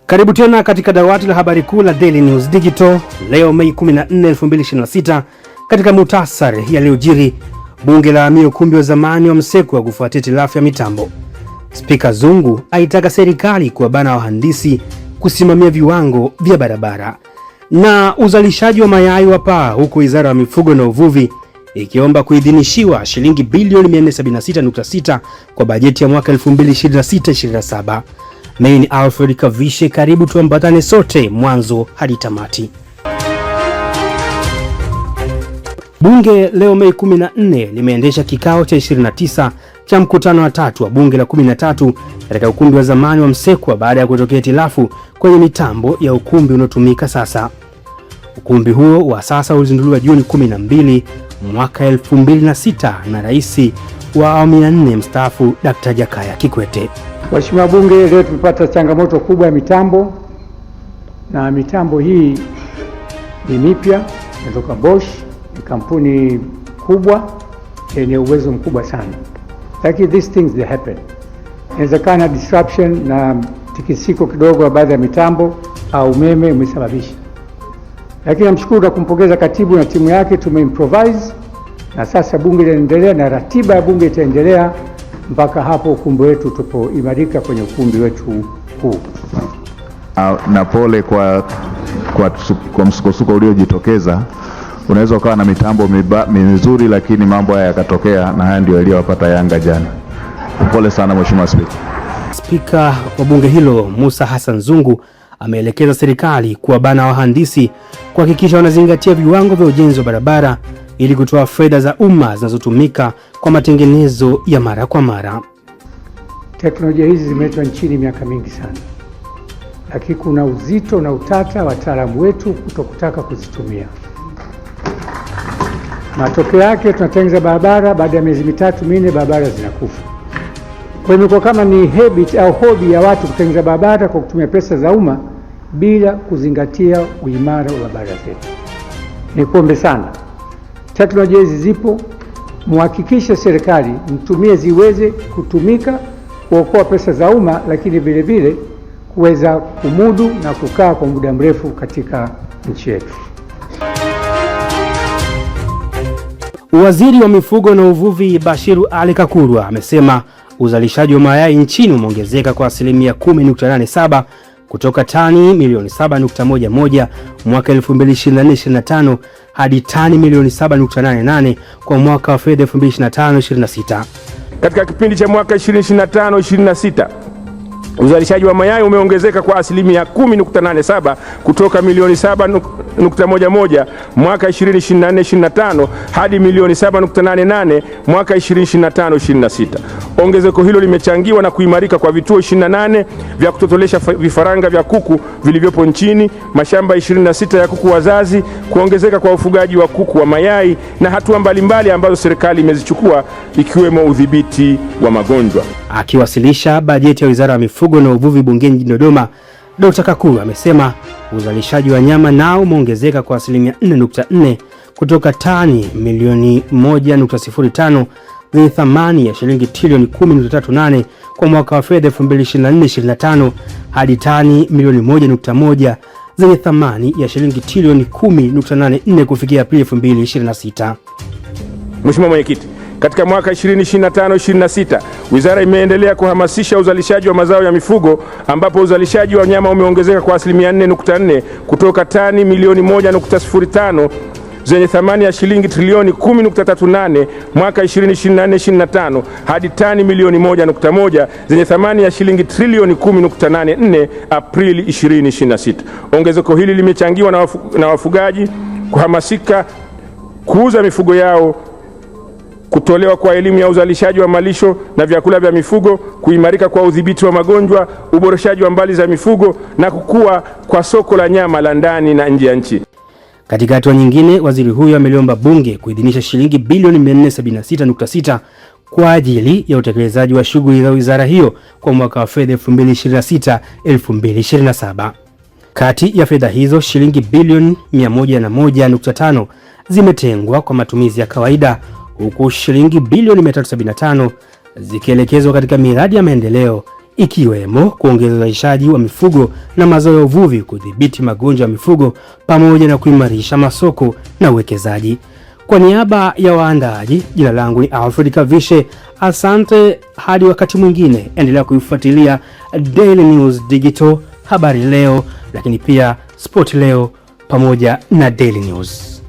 Karibu tena katika dawati la habari kuu la Daily News Digital. Leo Mei 14, 2026. Katika muhtasari yaliyojiri, bunge la hamia ukumbi wa zamani wa Msekwa kufuatia hitilafu ya mitambo. Spika Zungu aitaka serikali kuwabana wahandisi kusimamia viwango vya barabara. Na uzalishaji wa mayai wa paa, huku Wizara ya Mifugo na Uvuvi ikiomba kuidhinishiwa shilingi bilioni 476.6 kwa bajeti ya mwaka 2026-27. Mimi ni Alfred Kavishe, karibu tuambatane sote mwanzo hadi tamati. Bunge leo Mei 14 limeendesha kikao cha 29 cha mkutano wa tatu wa bunge la 13 katika ukumbi wa zamani wa Msekwa baada ya kutokea hitilafu kwenye mitambo ya ukumbi unaotumika sasa. Ukumbi huo wa sasa ulizinduliwa Juni 12 mwaka 2006 na Rais wa awamu ya 4 mstaafu Dr. Jakaya Kikwete. Mheshimiwa Bunge, leo tumepata changamoto kubwa ya mitambo, na mitambo hii ni mipya, inatoka Bosch, ni kampuni kubwa yenye uwezo mkubwa sana. Lakini these things they happen. Inawezekana disruption na tikisiko kidogo wa baadhi ya mitambo au umeme umesababisha. Lakini namshukuru na kumpongeza katibu na timu yake, tumeimprovise na sasa bunge linaendelea na ratiba ya bunge itaendelea mpaka hapo ukumbi wetu tupoimarika kwenye ukumbi wetu huu. Na pole kwa msukosuko uliojitokeza. Unaweza ukawa na mitambo mizuri lakini mambo haya yakatokea, na haya ndio yaliyowapata Yanga jana. Pole sana Mheshimiwa Spika. Spika wa bunge hilo Musa Hassan Zungu ameelekeza serikali kuwabana wahandisi kuhakikisha wanazingatia viwango vya ujenzi wa barabara ili kutoa fedha za umma zinazotumika kwa matengenezo ya mara kwa mara. Teknolojia hizi zimeletwa nchini miaka mingi sana, lakini kuna uzito na utata wataalamu wetu kutokutaka kuzitumia. Matokeo yake tunatengeneza barabara, baada ya miezi 3-4 barabara zinakufa. Kwa hiyo imekuwa kama ni habit au hobby ya watu kutengeneza barabara kwa kutumia pesa za umma bila kuzingatia uimara wa barabara zetu. Nikuombe sana, teknolojia hizi zipo, muhakikishe serikali mtumie ziweze kutumika kuokoa pesa za umma, lakini vile vile kuweza kumudu na kukaa kwa muda mrefu katika nchi yetu. Waziri wa Mifugo na Uvuvi Bashiru Ali Kakurwa amesema uzalishaji wa mayai nchini umeongezeka kwa asilimia 10.87 kutoka tani milioni 7.11 mwaka 2024-25 hadi tani milioni 7.88 kwa mwaka wa fedha 2025-26. Katika kipindi cha mwaka 2025-26 uzalishaji wa mayai umeongezeka kwa asilimia 10.87 kutoka milioni 7.11 mwaka 2024-25 hadi milioni 7.88 mwaka 2025-26. Ongezeko hilo limechangiwa na kuimarika kwa vituo 28 vya kutotolesha vifaranga vya kuku vilivyopo nchini, mashamba 26 ya kuku wazazi, kuongezeka kwa ufugaji wa kuku wa mayai na hatua mbalimbali ambazo serikali imezichukua ikiwemo udhibiti wa magonjwa. Akiwasilisha bajeti ya Wizara ya Mifugo na Uvuvi bungeni Dodoma, Dr. Kakurwa amesema uzalishaji wa nyama nao umeongezeka kwa asilimia 4.4 kutoka tani milioni 1.05 zenye thamani ya shilingi trilioni 10.38 kwa mwaka wa fedha 2024-25 hadi tani milioni 1.1 zenye thamani ya shilingi trilioni 10.84 kufikia Aprili 2026. Mheshimiwa Mwenyekiti, katika mwaka 2025-26 wizara imeendelea kuhamasisha uzalishaji wa mazao ya mifugo, ambapo uzalishaji wa nyama umeongezeka kwa asilimia 4.4 kutoka tani milioni 1.05 zenye thamani ya shilingi trilioni 10.38 mwaka 2024-25 hadi tani milioni 1.1 zenye thamani ya shilingi trilioni 10.84 Aprili 2026. Ongezeko hili limechangiwa na wafugaji kuhamasika kuuza mifugo yao, kutolewa kwa elimu ya uzalishaji wa malisho na vyakula vya mifugo, kuimarika kwa udhibiti wa magonjwa, uboreshaji wa mbali za mifugo na kukua kwa soko la nyama la ndani na nje ya nchi. Katika hatua nyingine, waziri huyo ameliomba bunge kuidhinisha shilingi bilioni 476.6 kwa ajili ya utekelezaji wa shughuli za wizara hiyo kwa mwaka wa fedha 2026-2027. Kati ya fedha hizo, shilingi bilioni 101.5 zimetengwa kwa matumizi ya kawaida, huku shilingi bilioni 375 zikielekezwa katika miradi ya maendeleo ikiwemo kuongeza uzalishaji wa mifugo na mazao ya uvuvi, kudhibiti magonjwa ya mifugo pamoja na kuimarisha masoko na uwekezaji. Kwa niaba ya waandaaji, jina langu ni Alfred Kavishe. Asante hadi wakati mwingine. Endelea kuifuatilia Daily News Digital, Habari Leo, lakini pia Sport Leo pamoja na Daily News.